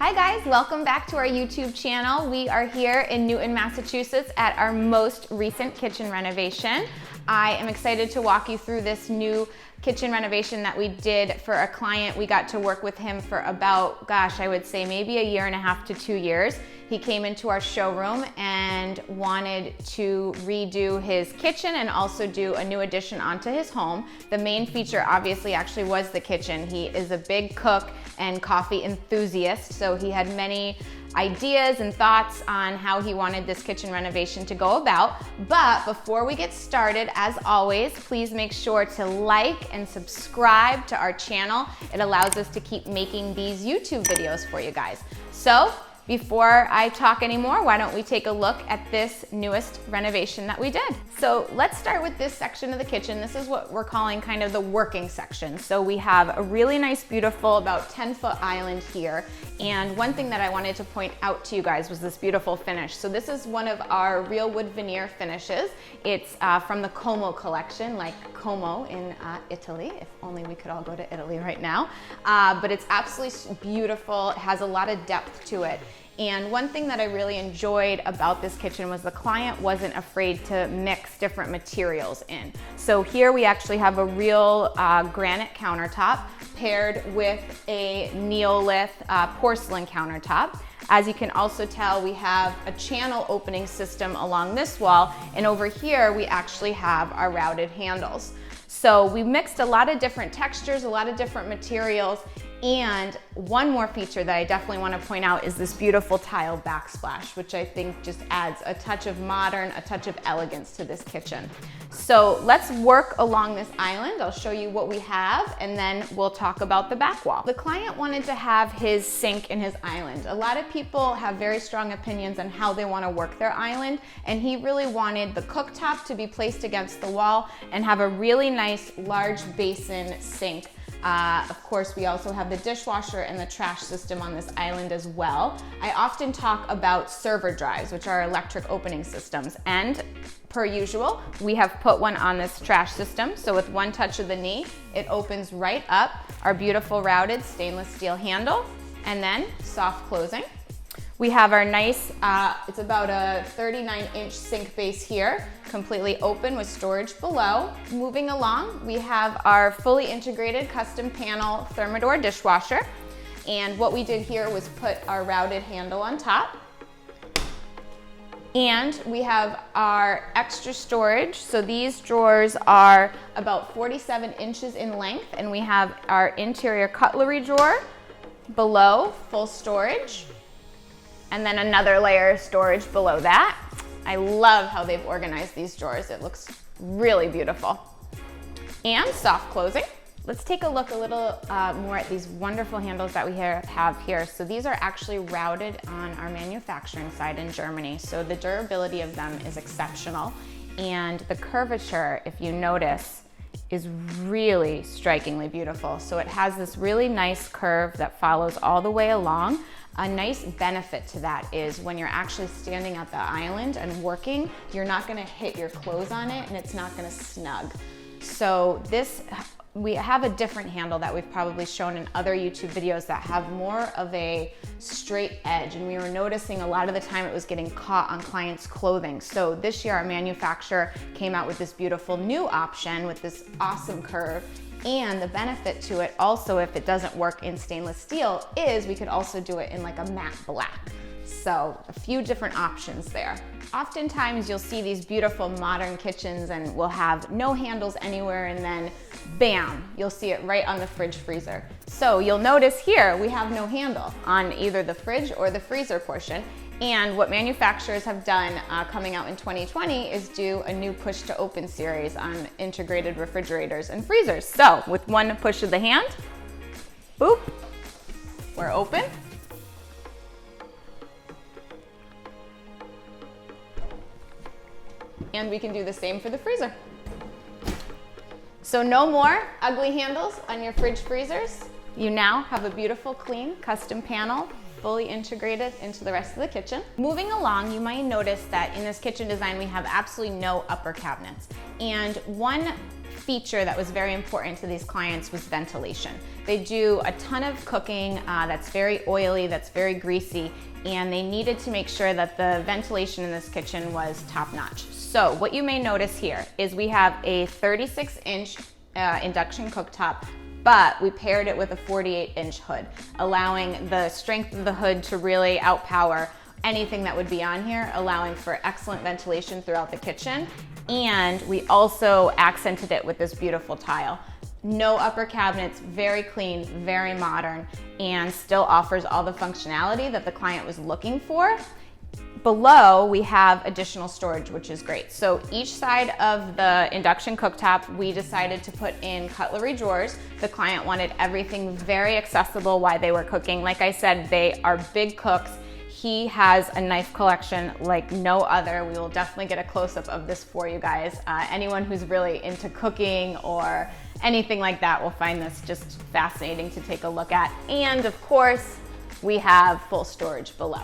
Hi guys, welcome back to our YouTube channel. We are here in Newton, Massachusetts at our most recent kitchen renovation. I am excited to walk you through this new kitchen renovation that we did for a client. We got to work with him for about, I would say maybe 1.5 to 2 years. He came into our showroom and wanted to redo his kitchen and also do a new addition onto his home. The main feature obviously actually was the kitchen. He is a big cook and coffee enthusiast, so he had many ideas and thoughts on how he wanted this kitchen renovation to go about. But before we get started, as always, please make sure to like and subscribe to our channel. It allows us to keep making these YouTube videos for you guys. So before I talk anymore, why don't we take a look at this newest renovation that we did. So let's start with this section of the kitchen. This is what we're calling kind of the working section. So we have a really nice, beautiful, about 10-foot island here. And one thing that I wanted to point out to you guys was this beautiful finish. So this is one of our real wood veneer finishes. It's from the Como collection, like Como in Italy. If only we could all go to Italy right now. But it's absolutely beautiful. It has a lot of depth to it. And one thing that I really enjoyed about this kitchen was the client wasn't afraid to mix different materials in. So here we actually have a real granite countertop paired with a neolith porcelain countertop. As you can also tell, we have a channel opening system along this wall, and over here we actually have our routed handles. So we mixed a lot of different textures, a lot of different materials, and one more feature that I definitely want to point out is this beautiful tile backsplash, which I think just adds a touch of modern, a touch of elegance to this kitchen. So let's work along this island. I'll show you what we have, and then we'll talk about the back wall. The client wanted to have his sink in his island. A lot of people have very strong opinions on how they want to work their island, and he really wanted the cooktop to be placed against the wall and have a really nice large basin sink. Of course, we also have the dishwasher and the trash system on this island as well. I often talk about server drives, which are electric opening systems, and per usual, we have put one on this trash system. So with one touch of the knee, it opens right up, our beautiful routed stainless steel handle, and then soft closing. We have our nice, it's about a 39-inch sink base here, completely open with storage below. Moving along, we have our fully integrated custom panel Thermador dishwasher. And what we did here was put our routed handle on top. And we have our extra storage. So these drawers are about 47 inches in length, and we have our interior cutlery drawer below, full storage. And then another layer of storage below that. I love how they've organized these drawers. It looks really beautiful. And soft closing. Let's take a look a little more at these wonderful handles that we have here. So these are actually routed on our manufacturing side in Germany. So the durability of them is exceptional. And the curvature, if you notice, is really strikingly beautiful. So it has this really nice curve that follows all the way along. A nice benefit to that is when you're actually standing at the island and working, you're not gonna hit your clothes on it and it's not gonna snug. So we have a different handle that we've probably shown in other YouTube videos that have more of a straight edge, and we were noticing a lot of the time it was getting caught on clients' clothing. So this year our manufacturer came out with this beautiful new option with this awesome curve. And the benefit to it also, if it doesn't work in stainless steel, is we could also do it in like a matte black. So a few different options there. Oftentimes you'll see these beautiful modern kitchens and we'll have no handles anywhere, and then bam, you'll see it right on the fridge freezer. So you'll notice here we have no handle on either the fridge or the freezer portion. And what manufacturers have done coming out in 2020 is do a new push to open series on integrated refrigerators and freezers. So with one push of the hand, boop, we're open. And we can do the same for the freezer. So no more ugly handles on your fridge freezers. You now have a beautiful, clean, custom panel, fully integrated into the rest of the kitchen. Moving along, you might notice that in this kitchen design, we have absolutely no upper cabinets. And one feature that was very important to these clients was ventilation. They do a ton of cooking that's very oily, that's very greasy, and they needed to make sure that the ventilation in this kitchen was top-notch. So what you may notice here is we have a 36-inch induction cooktop, but we paired it with a 48-inch hood, allowing the strength of the hood to really outpower anything that would be on here, allowing for excellent ventilation throughout the kitchen. And we also accented it with this beautiful tile. No upper cabinets, very clean, very modern, and still offers all the functionality that the client was looking for. Below, we have additional storage, which is great. So each side of the induction cooktop, we decided to put in cutlery drawers. The client wanted everything very accessible while they were cooking. Like I said, they are big cooks. He has a knife collection like no other. We will definitely get a close-up of this for you guys. Anyone who's really into cooking or anything like that will find this just fascinating to take a look at. And of course, we have full storage below.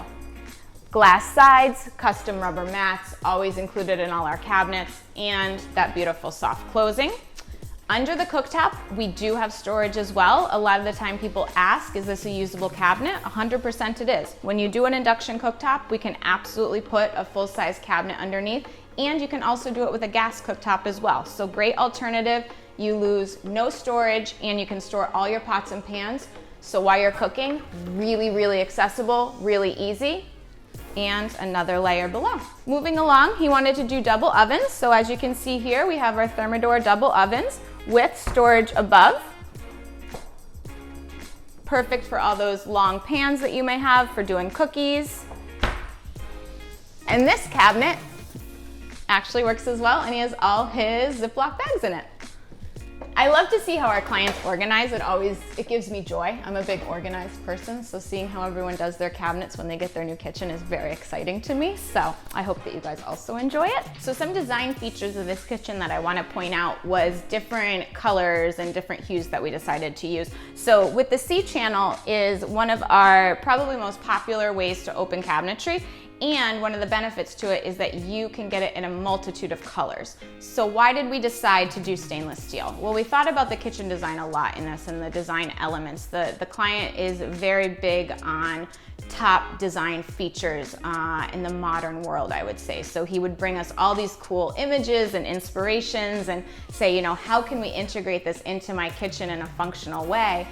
Glass sides, custom rubber mats, always included in all our cabinets, and that beautiful soft closing. Under the cooktop, we do have storage as well. A lot of the time people ask, is this a usable cabinet? 100% it is. When you do an induction cooktop, we can absolutely put a full-size cabinet underneath, and you can also do it with a gas cooktop as well. So great alternative. You lose no storage, and you can store all your pots and pans. So while you're cooking, really, really accessible, really easy. And another layer below. Moving along, he wanted to do double ovens. So as you can see here, we have our Thermador double ovens with storage above. Perfect for all those long pans that you may have for doing cookies. And this cabinet actually works as well, and he has all his Ziploc bags in it. I love to see how our clients organize. It gives me joy. I'm a big organized person, so seeing how everyone does their cabinets when they get their new kitchen is very exciting to me. So I hope that you guys also enjoy it. So some design features of this kitchen that I want to point out was different colors and different hues that we decided to use. So with the C channel is one of our probably most popular ways to open cabinetry. And one of the benefits to it is that you can get it in a multitude of colors. So why did we decide to do stainless steel? Well, we thought about the kitchen design a lot in this and the design elements. The client is very big on top design features in the modern world, I would say. So he would bring us all these cool images and inspirations and say, you know, how can we integrate this into my kitchen in a functional way?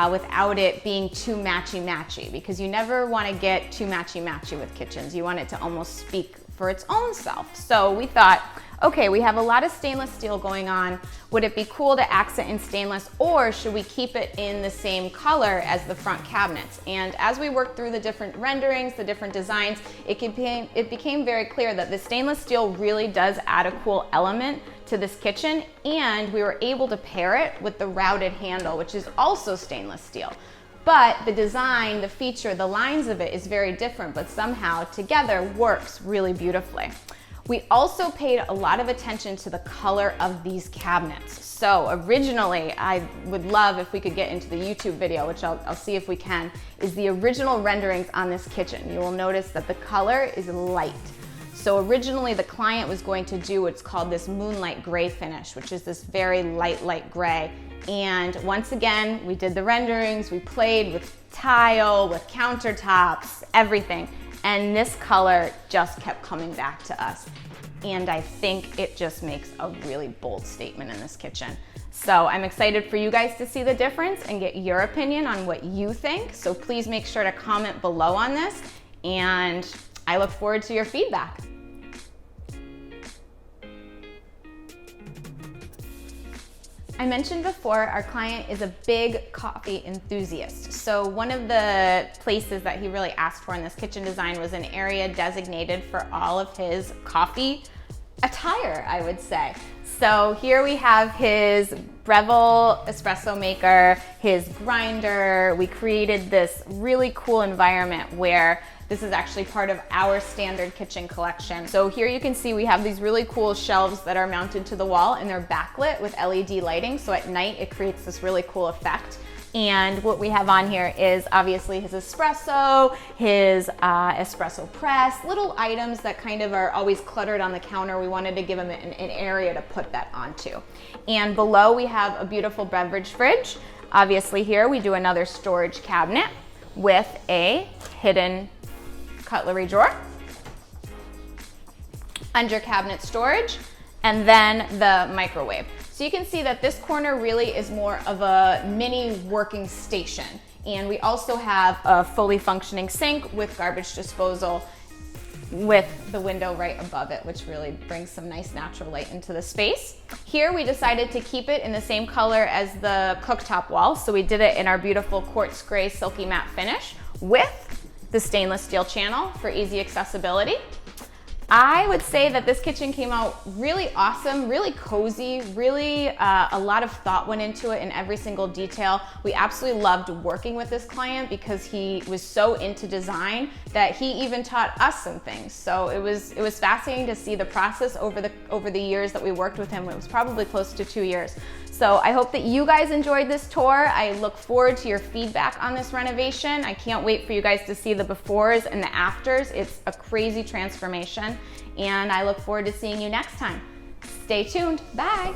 Without it being too matchy-matchy, because you never want to get too matchy-matchy with kitchens. You want it to almost speak for its own self. So we thought, okay, we have a lot of stainless steel going on. Would it be cool to accent in stainless, or should we keep it in the same color as the front cabinets? And as we worked through the different renderings, the different designs, it became very clear that the stainless steel really does add a cool element to this kitchen, and we were able to pair it with the routed handle, which is also stainless steel. But the design, the feature, the lines of it is very different, but somehow together works really beautifully. We also paid a lot of attention to the color of these cabinets. So originally, I would love if we could get into the YouTube video, which I'll see if we can, is the original renderings on this kitchen. You will notice that the color is light. So originally the client was going to do what's called this moonlight gray finish, which is this very light gray. And once again, we did the renderings, we played with tile, with countertops, everything. And this color just kept coming back to us. And I think it just makes a really bold statement in this kitchen. So I'm excited for you guys to see the difference and get your opinion on what you think. So please make sure to comment below on this, and I look forward to your feedback. I mentioned before, our client is a big coffee enthusiast. So one of the places that he really asked for in this kitchen design was an area designated for all of his coffee attire, I would say. So here we have his Breville espresso maker, his grinder. We created this really cool environment where this is actually part of our standard kitchen collection. So here you can see we have these really cool shelves that are mounted to the wall, and they're backlit with LED lighting. So at night it creates this really cool effect. And what we have on here is obviously his espresso, his espresso press, little items that kind of are always cluttered on the counter. We wanted to give him an area to put that onto. And below we have a beautiful beverage fridge. Obviously here we do another storage cabinet with a hidden cutlery drawer, under cabinet storage, and then the microwave. So you can see that this corner really is more of a mini working station. And we also have a fully functioning sink with garbage disposal with the window right above it, which really brings some nice natural light into the space. Here we decided to keep it in the same color as the cooktop wall. So we did it in our beautiful quartz gray silky matte finish with the stainless steel channel for easy accessibility. I would say that this kitchen came out really awesome, really cozy, really a lot of thought went into it in every single detail. We absolutely loved working with this client because he was so into design that he even taught us some things. So it was fascinating to see the process over the years that we worked with him. It was probably close to 2 years. So I hope that you guys enjoyed this tour. I look forward to your feedback on this renovation. I can't wait for you guys to see the befores and the afters. It's a crazy transformation, and I look forward to seeing you next time. Stay tuned. Bye.